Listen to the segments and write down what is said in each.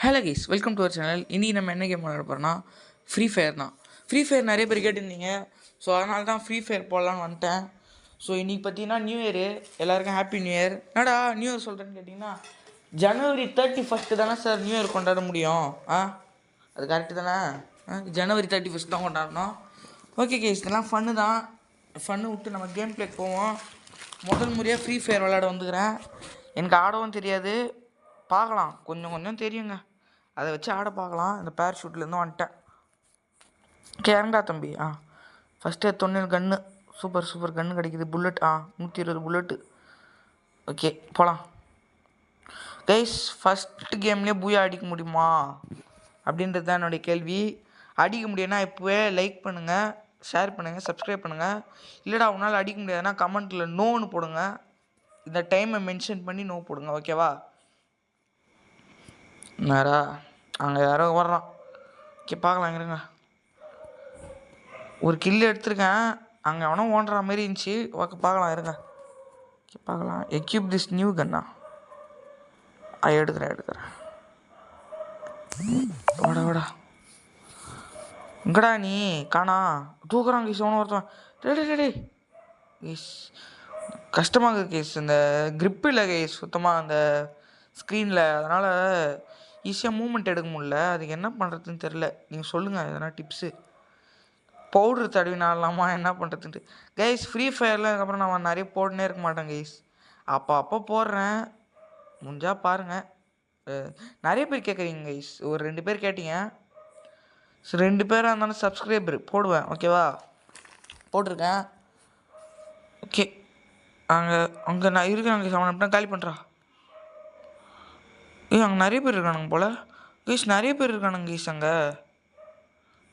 Hello guys, welcome to our channel. இன்றைக்கி நம்ம என்ன கேம் விளையாட போகிறோம்னா ஃப்ரீ ஃபயர் தான். ஃப்ரீ ஃபயர் நிறைய பேர் கேட்டிருந்தீங்க. ஸோ அதனால தான் ஃப்ரீ ஃபயர் போடலான்னு வந்துட்டேன். ஸோ இன்றைக்கி பார்த்தீங்கன்னா நியூ இயரு. எல்லாருக்கும் ஹாப்பி நியூ இயர். என்னடா நியூ இயர் சொல்கிறேன்னு கேட்டிங்கன்னா, ஜனவரி 31 தானே சார் நியூ இயர் கொண்டாட முடியும். அது கரெக்டு தானே? ஜனவரி 31 தான் கொண்டாடணும். ஓகே கைஸ், இதெல்லாம் ஃபன்னு தான். ஃபன்னு விட்டு நம்ம கேம் பிளேக்கு போவோம். முதல் முறையாக ஃப்ரீ ஃபயர் விளையாட வந்துக்கிறேன். எனக்கு ஆடவும் தெரியாது, பார்க்கலாம். கொஞ்சம் கொஞ்சம் தெரியுங்க, அதை வச்சு ஆட பார்க்கலாம். இந்த பேராஷூட்லேருந்து வந்துட்டேன். கேரண்டா தம்பி. ஃபஸ்ட்டு தொண்ணூறு கன்று. சூப்பர் கன்று கிடைக்குது. Bullet 120 bullet. ஓகே, போகலாம் கைஸ். ஃபஸ்ட்டு கேம்லேயே பூயா அடிக்க முடியுமா அப்படின்றது தான் என்னுடைய கேள்வி. அடிக்க முடியும்னா இப்போவே லைக் பண்ணுங்கள், ஷேர் பண்ணுங்கள், சப்ஸ்கிரைப் பண்ணுங்கள். இல்லைடா உன்னால் அடிக்க முடியாதுன்னா கமெண்ட்டில் நோன்னு போடுங்க. இந்த டைமை மென்ஷன் பண்ணி நோ போடுங்க, ஓகேவா? நேரா அங்கே யாரோ வர்றான். ஓகே, பார்க்கலாம். இருங்க, ஒரு கில்லு எடுத்திருக்கேன். அங்கே அவனும் ஓடுற மாதிரி இருந்துச்சு. ஓகே, பார்க்கலாம். இருங்க, ஓகே பார்க்கலாம். எக்யூப் திஸ் நியூ கன்னா. எடுக்கிறேன். வாடா எங்கடா நீ? காணா தூக்குறான் கேஸ். அவனு ஒருத்தன். டே கேஸ் கஷ்டமாக கேஸ். இந்த க்ரிப்பு இல்லை கேஸ் சுத்தமாக அந்த ஸ்க்ரீனில். அதனால் ஈஸியாக மூமெண்ட் எடுக்க முடியல. அதுக்கு என்ன பண்ணுறதுன்னு தெரில. நீங்கள் சொல்லுங்கள் எதனா டிப்ஸு. பவுட்ரு தடவினாலாமா என்ன பண்ணுறதுன்ட்டு கைஸ். ஃப்ரீ ஃபயரில் அதுக்கப்புறம் நான் நிறைய போட்டுனே இருக்க மாட்டேன் கைஸ். அப்போ போடுறேன், முடிஞ்சால் பாருங்கள். நிறைய பேர் கேட்குறீங்க கைஸ். ஒரு 2 பேர் கேட்டீங்க. ஸோ 2 பேராக இருந்தாலும் சப்ஸ்கிரைபர் போடுவேன், ஓகேவா? போட்டிருக்கேன். ஓகே, அங்கே நான் இருக்கிறேன் கைஸ். அவனை எப்படின்னா காலி பண்ணுறா. அங்கே நிறைய பேர் இருக்கானுங்க போல் கைஸ். நிறைய பேர் இருக்கானுங்க கைஸ். அங்கே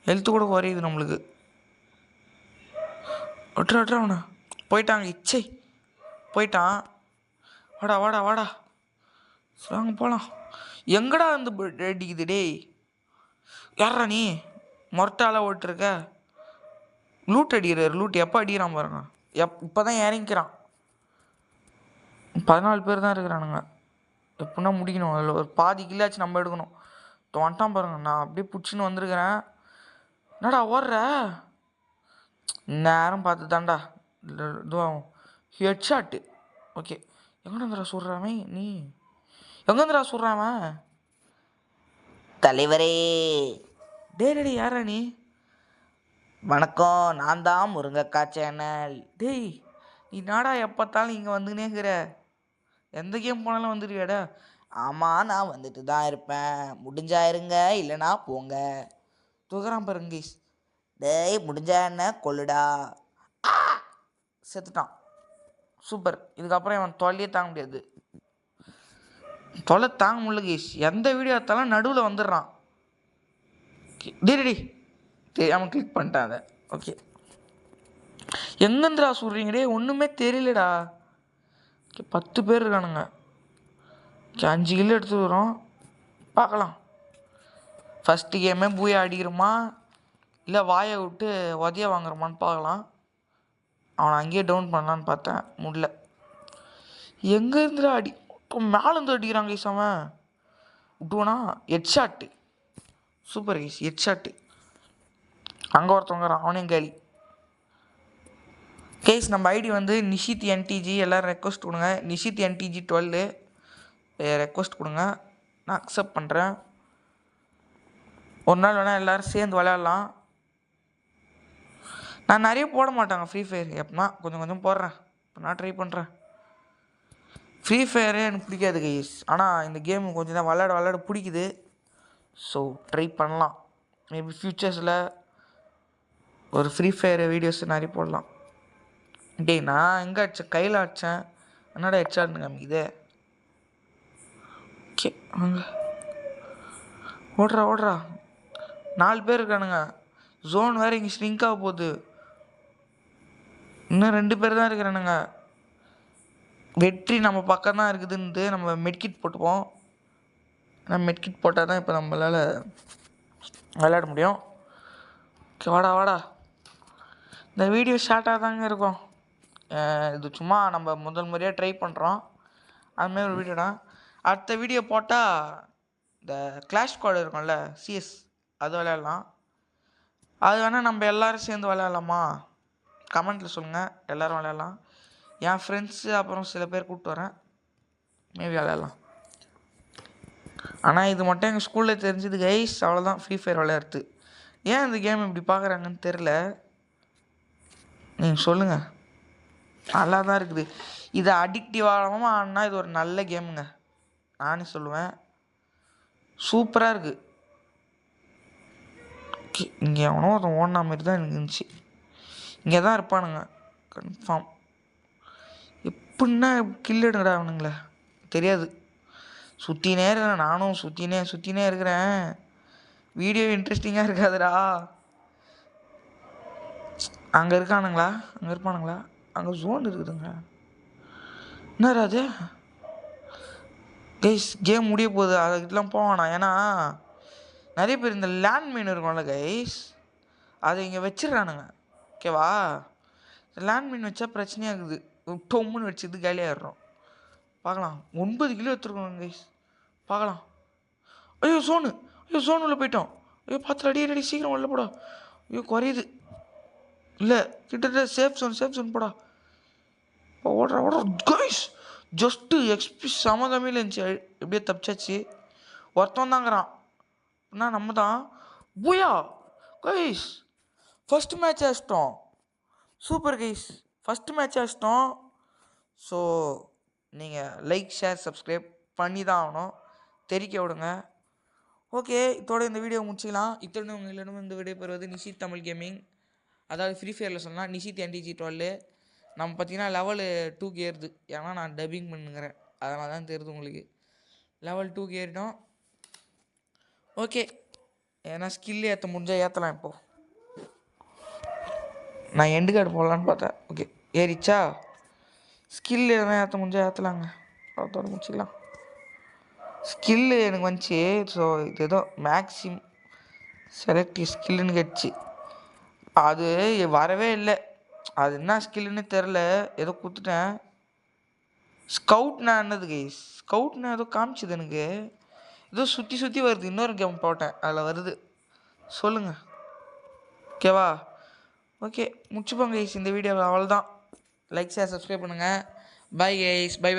ஹெல்த்து கூட குறையுது நம்மளுக்கு. ஒட்டுறா அவனை. போயிட்டாங்க. இச்சை போயிட்டான். வாடா வாங்க போகலாம். எங்கடா வந்து அடிக்குது டேய்? யாரா நீ? மொரட்டால ஓட்டுருக்க. லூட் அடிக்கிறாரு. லூட் எப்போ அடிக்கிறான் பாருங்க. இப்போ தான் இறங்கிக்கிறான். 14 பேர் தான் இருக்கிறானுங்க. எப்படின்னா முடிக்கணும். அதில் ஒரு பாதி கில்லாச்சு நம்ம எடுக்கணும். வந்துட்டான் பாருங்க. நான் அப்படியே பிடிச்சின்னு வந்திருக்கிறேன். என்னடா ஓடுற? நேரம் பார்த்து தான்டா இதுவாகும். ஹெட்ஷாட்டு. ஓகே, எங்கடா சொல்கிறான் நீ? எங்கேருந்துடா சொல்கிறான் தலைவரே? டேய் யாரா நீ? வணக்கம், நான் தான் முருங்கக்கா சேனல். டேய் நீ நாடா எப்போத்தாலும் இங்கே வந்துக்கினேங்கிற? எந்த கேம் போனாலும் வந்துடுவியாடா? ஆமாம், நான் வந்துட்டு தான் இருப்பேன். முடிஞ்சா இருங்க, இல்லைனா போங்க. தூக்குறான் பாருங்க. டேய் முடிஞ்சா என்ன கொள்ளுடா. செத்துட்டான். சூப்பர். இதுக்கப்புறம் இவன் தொல்லையே தாங்க முடியாது. தொலை தாங்க முடியல கேஸ். எந்த வீடியோ எடுத்தாலும் நடுவில் வந்துடுறான். டேய் தெரியாமல் கிளிக் பண்ணிட்டேன் அதை. ஓகே, எங்கேருந்துடா சொல்கிறீங்க? டே ஒன்றுமே தெரியலடா. ஓகே, 10 பேர் இருக்கானுங்க. ஓகே, 5 கிலோ எடுத்து வரோம். பார்க்கலாம். ஃபஸ்ட்டு கேமே பூயா அடிக்கிறோமா இல்லை வாயை விட்டு உதைய வாங்குறோமான்னு பார்க்கலாம். அவனை அங்கேயே டவுன் பண்ணலான்னு பார்த்தேன், முடியல. எங்கேருந்துடா அடி? இப்போ மேலேருந்து அடிக்கிறாங்க கைஸ். அவன் விட்டுவனா? ஹெட்ஷாட்டு. Super guys, headshot. அங்கே ஒருத்தவங்கிறான், அவனையும் கேலி. கேஸ் நம்ம ஐடி வந்து நிஷித் என்டிஜி. எல்லோரும் ரெக்வஸ்ட் கொடுங்க. நிஷித் என்டிஜி 12 ரெக்வஸ்ட் கொடுங்க. நான் அக்செப்ட் பண்ணுறேன். ஒரு நாள் வேணால் எல்லோரும் சேர்ந்து விளையாடலாம். நான் நிறைய போட மாட்டாங்க ஃப்ரீ ஃபயர். எப்படின்னா கொஞ்சம் போடுறேன். இப்போ நான் ட்ரை பண்ணுறேன். ஃப்ரீ ஃபயரே எனக்கு பிடிக்காது கைஸ். ஆனால் இந்த கேமு கொஞ்சம் தான் விளையாட பிடிக்குது. ஸோ ட்ரை பண்ணலாம். மேபி ஃப்யூச்சர்ஸில் ஒரு ஃப்ரீ ஃபயர் வீடியோஸ் நிறைய போடலாம். டேய் நான் எங்கே அடித்தேன்? கையில் அடித்தேன். என்னடா ஹெட்ஷாட்னு இதே. ஓகே வாங்க, ஓடுறா. 4 பேர் இருக்கானுங்க. ஜோன் வேறு இங்கே ஸ்ட்ரிங்க் ஆக போகுது. இன்னும் 2 பேர் தான் இருக்கிறானுங்க. வெற்றி நம்ம பக்கம் தான் இருக்குதுன்ட்டு நம்ம மெட்கிட் போட்டுப்போம். ஏன்னா மெட்கிட் போட்டால் தான் இப்போ நம்மளால் விளையாட முடியும். ஓகே வாடா. இந்த வீடியோ ஷார்ட்டாக தாங்க இருக்கும். இது சும்மா நம்ம முதல் முறையாக ட்ரை பண்ணுறோம். அதுமாதிரி ஒரு வீடியோடா. அடுத்த வீடியோ போட்டால் இந்த கிளாஷ் ஸ்குவாட் இருக்கும்ல சிஎஸ், அது விளையாடலாம். அது வேணால் நம்ம எல்லோரும் சேர்ந்து விளையாடலாமா? கமெண்ட்டில் சொல்லுங்கள், எல்லோரும் விளையாடலாம். என் ஃப்ரெண்ட்ஸு அப்புறம் சில பேர் கூப்பிட்டு வரேன், மேபி விளையாடலாம். ஆனால் இது மட்டும் எங்கள் ஸ்கூலில் தெரிஞ்சது கைஸ், அவ்வளோதான். ஃப்ரீ ஃபயர் விளையாடுறது. ஏன் இந்த கேம் இப்படி பார்க்குறாங்கன்னு தெரில, நீங்கள் சொல்லுங்கள். நல்லா தான் இருக்குது. இது அடிக்டிவாகவும் ஆனால் இது ஒரு நல்ல கேமுங்க, நானே சொல்லுவேன். சூப்பராக இருக்குது. ஓகே, இங்கே எவனோ அதை ஓடின மாதிரி தான் எனக்கு இருந்துச்சு. இங்கே தான் இருப்பானுங்க கன்ஃபார்ம். எப்படின்னா கில்லிடுங்கடா அவனுங்களே தெரியாது. சுற்றினே இருக்கிறேன், நானும் சுற்றினே இருக்கிறேன். வீடியோ இன்ட்ரெஸ்டிங்காக இருக்காதுடா. அங்கே இருக்கானுங்களா? அங்கே இருப்பானுங்களா? அங்கே ஜோன் இருக்குதுங்க. என்னடா அது கைஸ்? கேம் முடிய போகுது, அதுக்கெலாம் போவானா? ஏன்னா நிறைய பேர் இந்த லேண்ட் மைன் இருக்கும்ல கைஸ், அதை இங்கே வச்சிடறானுங்க. ஓகேவா? லேண்ட் மைன் வச்சா பிரச்சனையாக இருக்குது. டொம்முன்னு வச்சுது காலியாகிடுறோம். பார்க்கலாம். 9 கிலோ எடுத்துருக்கோங்க கைஸ். பார்க்கலாம். ஐயோ சோனு உள்ள போயிட்டோம். ஐயோ பார்த்து அடி சீக்கிரம் உள்ள போடா. ஐயோ குறையுது. இல்லை கிட்டத்தட்ட சேஃப் ஜோன் போடா. இப்போ ஓடுற கைஸ், ஜஸ்ட்டு எக்ஸ்பி சமதமையில் இருந்துச்சு, எப்படியே தப்பிச்சாச்சு. ஒருத்தன் தாங்கிறான், அப்படின்னா நம்ம தான். பூயா கைஸ், ஃபஸ்ட்டு மேட்ச் ஆச்சிட்டோம். சூப்பர் கைஸ், ஃபஸ்ட்டு மேட்ச் ஆச்சிட்டோம். ஸோ நீங்கள் லைக் ஷேர் சப்ஸ்கிரைப் பண்ணி தான் ஆகணும், தெரிக்க விடுங்க. ஓகே, இதோட இந்த வீடியோ முடிச்சிக்கலாம். இத்தோட உங்களிடம் இந்த வீடியோ பெறுவது நிஷித் தமிழ் கேமிங். அதாவது ஃப்ரீ ஃபயரில் சொன்னால் நிஷித் NTG12. நம்ம பார்த்தீங்கன்னா லெவலு 2 ஏறுது, ஏன்னா நான் டப்பிங் பண்ணுங்கிறேன், அதனால தான் தெரியுது உங்களுக்கு. லெவல் 2 ஏறிட்டோம். ஓகே, ஏன்னா ஸ்கில் ஏற்ற முடிஞ்சால் ஏற்றலாம். இப்போது நான் எண்டு கார்டு போடலான்னு பார்த்தேன். ஓகே ஏறிச்சா? ஸ்கில் எதனா ஏற்ற முடிஞ்சால் ஏற்றலாங்க, அதோட முடிச்சிக்கலாம். ஸ்கில்லு எனக்கு வந்துச்சு. ஸோ இது ஏதோ மேக்ஸிம் செலக்ட் ஸ்கில்லுன்னு கேட்டுச்சு, அது வரவே இல்லை. அது என்ன ஸ்கில்லுன்னு தெரில, ஏதோ கொடுத்துட்டேன். ஸ்கவுட்னா என்னது கைஸ்? ஸ்கவுட்னா ஏதோ காமிச்சிது எனக்கு, ஏதோ சுற்றி வருது. இன்னொரு கேம் போட்டேன், அதில் வருது. சொல்லுங்கள், ஓகேவா? ஓகே, முடிச்சுப்போங்க கைஸ் இந்த வீடியோவை. அவ்வளோதான். லைக் ஷேர் சப்ஸ்கிரைப் பண்ணுங்கள். Bye guys, by.